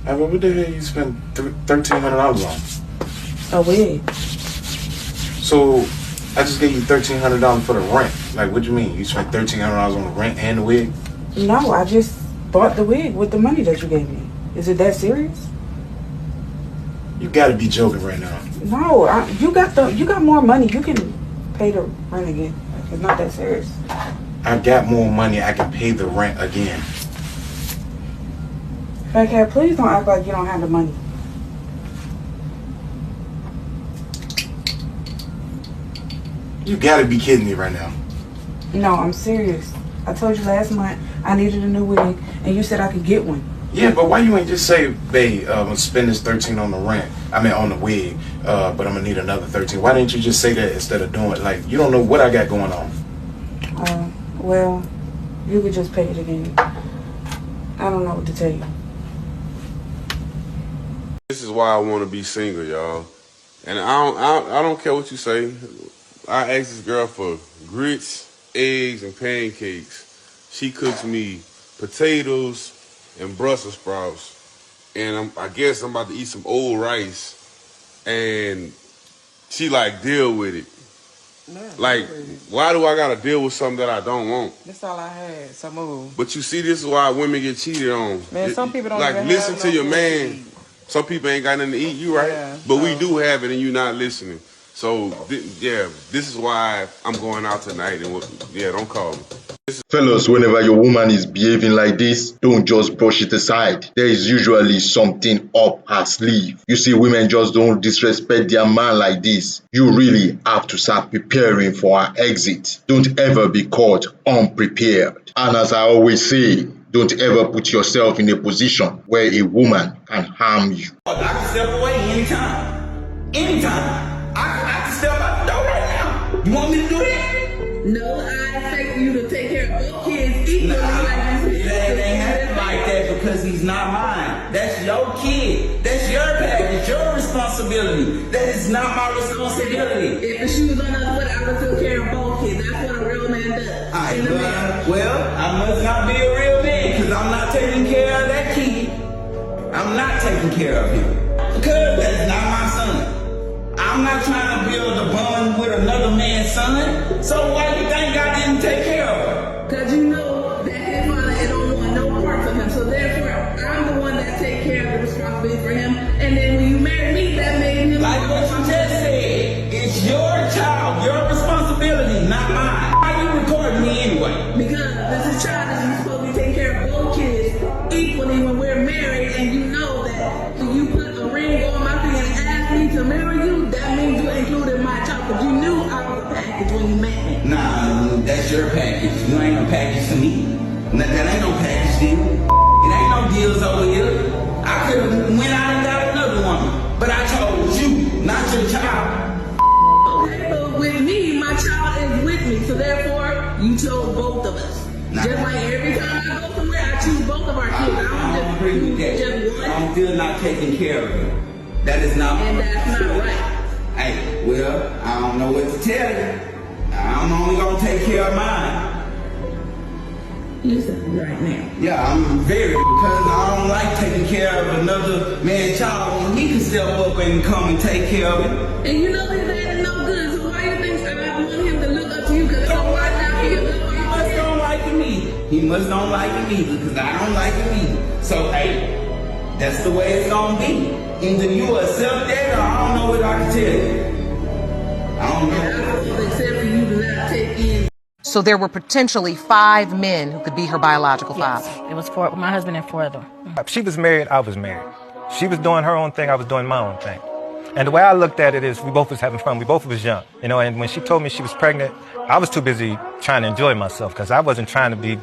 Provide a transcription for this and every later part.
But what the hell you spend $1,300 on? A wig. So I just gave you $1,300 for the rent. Like, what do you mean? You spent $1,300 on the rent and the wig? No, I just bought the wig with the money that you gave me. Is it that serious? You gotta be joking right now. No, you got more money. You can pay the rent again. It's not that serious. I got more money. I can pay the rent again. Fathead, please don't act like you don't have the money. You gotta be kidding me right now. No, I'm serious. I told you last month I needed a new wig, and you said I could get one. Yeah, but why you ain't just say, babe, I'm gonna spend this $13 on the rent. I mean, on the wig, but I'm gonna need another $13. Why didn't you just say that instead of doing it? Like, you don't know what I got going on. Well, you could just pay it again. I don't know what to tell you. This is why I want to be single, y'all. And I don't care what you say. I asked this girl for grits, eggs, and pancakes. She cooks me potatoes and Brussels sprouts. And I guess I'm about to eat some old rice. And she like, deal with it. Like, why do I gotta deal with something that I don't want? That's all I had. So move. But you see, this is why women get cheated on. Man, some people don't like even listen have to no your food man. to eat. Some people ain't got nothing to eat. You right, Yeah, but we do have it, and you not listening. So yeah, this is why I'm going out tonight. And don't call me. Fellas, whenever your woman is behaving like this, don't just brush it aside. There is usually something up her sleeve. You see, women just don't disrespect their man like this. You really have to start preparing for her exit. Don't ever be caught unprepared. And as I always say, don't ever put yourself in a position where a woman can harm you. I can step away anytime. Anytime. I can step out the door right now. You want me to do that? No, I expect you to take care of both kids equally like this. That ain't happen like that because he's not mine. That's your kid. That's your package, your responsibility. That is not my responsibility. If the shoes on the foot, I would take care of both kids. That's what a real man does. Well, I must not be a real man because I'm not taking care of that kid. I'm not taking care of him because that's not my son. I'm not trying to build a bond with another man's son. So why do you think I didn't take care of her? Because you know that his father don't want no parts of him. So therefore, I'm the one that take care of the responsibility for him. And then when you married me, that made him... Like what you just said, it's your child, your responsibility, not mine. Why you recording me anyway? Because this is a child that you're supposed to be taking care of both kids equally when we're married. And you know that when you put a ring on my finger and ask me to marry you, that means you included my child. Because you knew I was a package when you met me. Nah, that's your package. You ain't no package to me. That ain't no package deal. It ain't no deals over here. I could have went out and got another woman. But I chose you, not your child. Okay, but with me, my child is with me. So therefore, you chose both of us. Nah. Just like every time I go somewhere, I choose both of our kids. I don't agree with that. Just one. I'm still not taking care of you. That is not And that's not right. Hey, well, I don't know what to tell you. I'm only gonna take care of mine. Listen, right now. Yeah, I'm very, because I don't like taking care of another man's child when he can step up and come and take care of it. And you know his dad is no good, so why you think I want him to look up to you? Because don't like how he He must don't like me. He must don't like me because I don't like him. So, hey, that's the way it's gonna be. Either you accept that or I don't know what I can tell you. I don't know. Except for you to not take in. So there were potentially 5 men who could be her biological father. It was my husband and 4 of them. She was married, I was married. She was doing her own thing, I was doing my own thing. And the way I looked at it is we both was having fun, we both was young. And when she told me she was pregnant, I was too busy trying to enjoy myself because I wasn't trying to be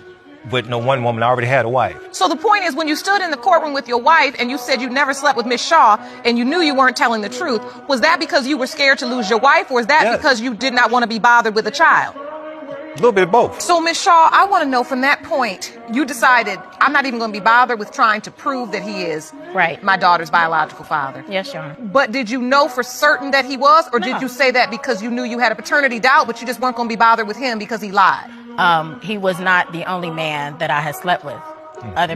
with no one woman. I already had a wife. So the point is, when you stood in the courtroom with your wife and you said you never slept with Miss Shaw and you knew you weren't telling the truth, was that because you were scared to lose your wife, or is that because you did not want to be bothered with a child? A little bit of both. So Miss Shaw, I want to know, from that point, you decided, I'm not even going to be bothered with trying to prove that he is my daughter's biological father. Yes, Your Honor. But did you know for certain that he was, or did you say that because you knew you had a paternity doubt, but you just weren't going to be bothered with him because he lied? He was not the only man that I had slept with.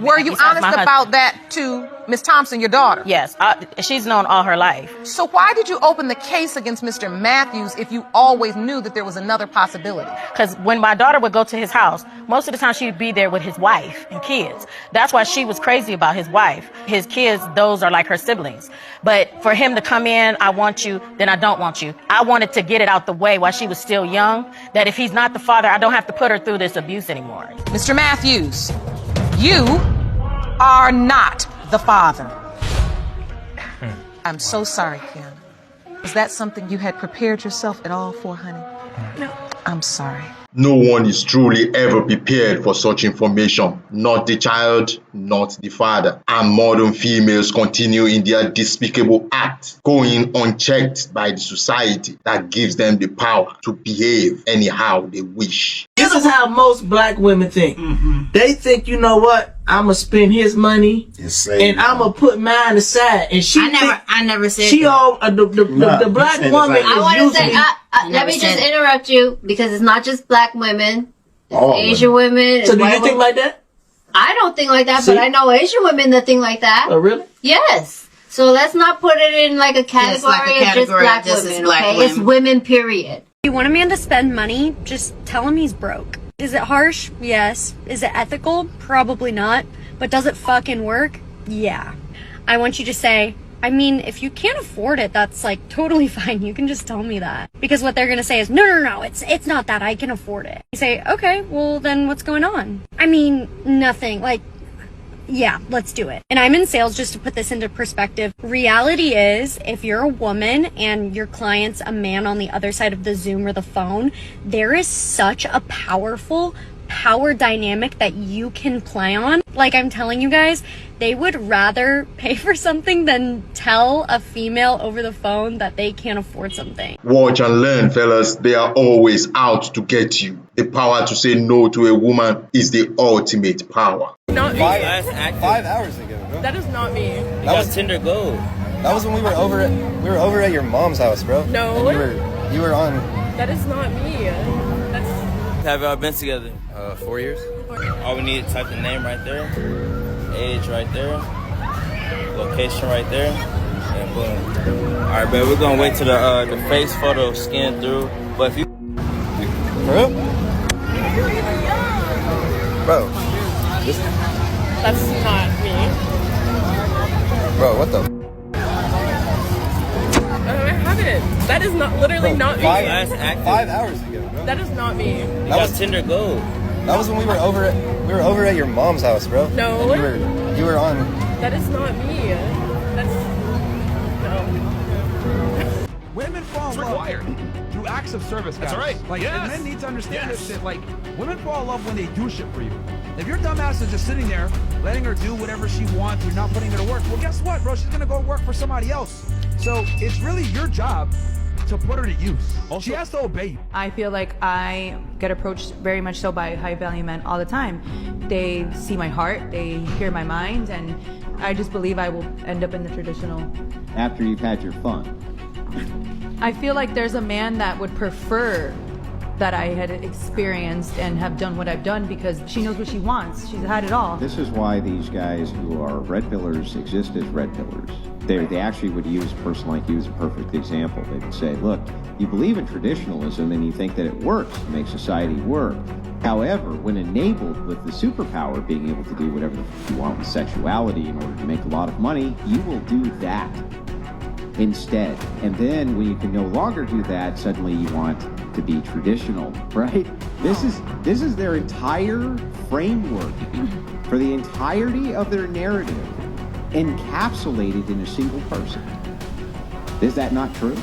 Were you honest about that to Miss Thompson, your daughter? Yes, she's known all her life. So why did you open the case against Mr. Matthews if you always knew that there was another possibility? Because when my daughter would go to his house, most of the time she'd be there with his wife and kids. That's why she was crazy about his wife. His kids, those are like her siblings. But for him to come in, I want you, then I don't want you. I wanted to get it out the way while she was still young, that if he's not the father, I don't have to put her through this abuse anymore. Mr. Matthews, you are not the father. I'm so sorry, Kiana. Was that something you had prepared yourself at all for, honey? No. I'm sorry. No one is truly ever prepared for such information, not the child, not the father. And modern females continue in their despicable act, going unchecked by the society that gives them the power to behave anyhow they wish. This is how most black women think. They think, you know what? I'ma spend his money and I'ma put mine aside. And she I never said she that. all the black woman I want is to say, usually. let me just interrupt you because it's not just black women, it's Asian women. So do you think like that? I don't think like that, but I know Asian women that think like that. Oh, really? Yes. So let's not put it in like a category of just black women, okay? It's women, period. You want a man to spend money, just tell him he's broke. Is it harsh? Yes. Is it ethical? Probably not. But does it fucking work? Yeah. I want you to say, I mean, if you can't afford it, that's like totally fine. You can just tell me that. Because what they're gonna say is, no, it's not that. I can afford it. You say, okay, well then what's going on? I mean, nothing. Like, yeah, let's do it. And I'm in sales, just to put this into perspective. Reality is, if you're a woman and your client's a man on the other side of the Zoom or the phone, there is such a powerful power dynamic that you can play on. Like I'm telling you guys, they would rather pay for something than tell a female over the phone that they can't afford something. Watch and learn, fellas. They are always out to get you. The power to say no to a woman is the ultimate power. Not me. 5 hours ago. Bro. That is not me. That was Tinder Gold. That was when we were over at your mom's house, bro. No. And you were on. That is not me. Have y'all been together? 4 years. All we need to type the name right there, age right there, location right there, and boom. All right, but we're gonna wait till the face photo scan through. But if you, bro, That's not me. Bro, what the? I haven't. That is not literally not me. 5 hours ago, bro. That is not me. That was Tinder Gold. That was when we were over at your mom's house, bro. No. And you were on. That is not me. That's no. Women fall in love through acts of service, guys. That's right. Like, and men need to understand this shit. Like, women fall in love when they do shit for you. If your dumbass is just sitting there, letting her do whatever she wants, you're not putting her to work, well, guess what, bro? She's gonna go work for somebody else. So it's really your job to put her to use. Also, she has to obey you. I feel like I get approached very much so by high value men all the time. They see my heart, they hear my mind, and I just believe I will end up in the traditional. After you've had your fun. I feel like there's a man that would prefer that I had experienced and have done what I've done because she knows what she wants. She's had it all. This is why these guys who are red pillars exist as red pillars. They actually would use a person like you as a perfect example. They would say, look, you believe in traditionalism and you think that it works to make society work. However, when enabled with the superpower of being able to do whatever you want with sexuality in order to make a lot of money, you will do that instead. And then when you can no longer do that, suddenly you want to be traditional, right? This is their entire framework for the entirety of their narrative encapsulated in a single person. Is that not true?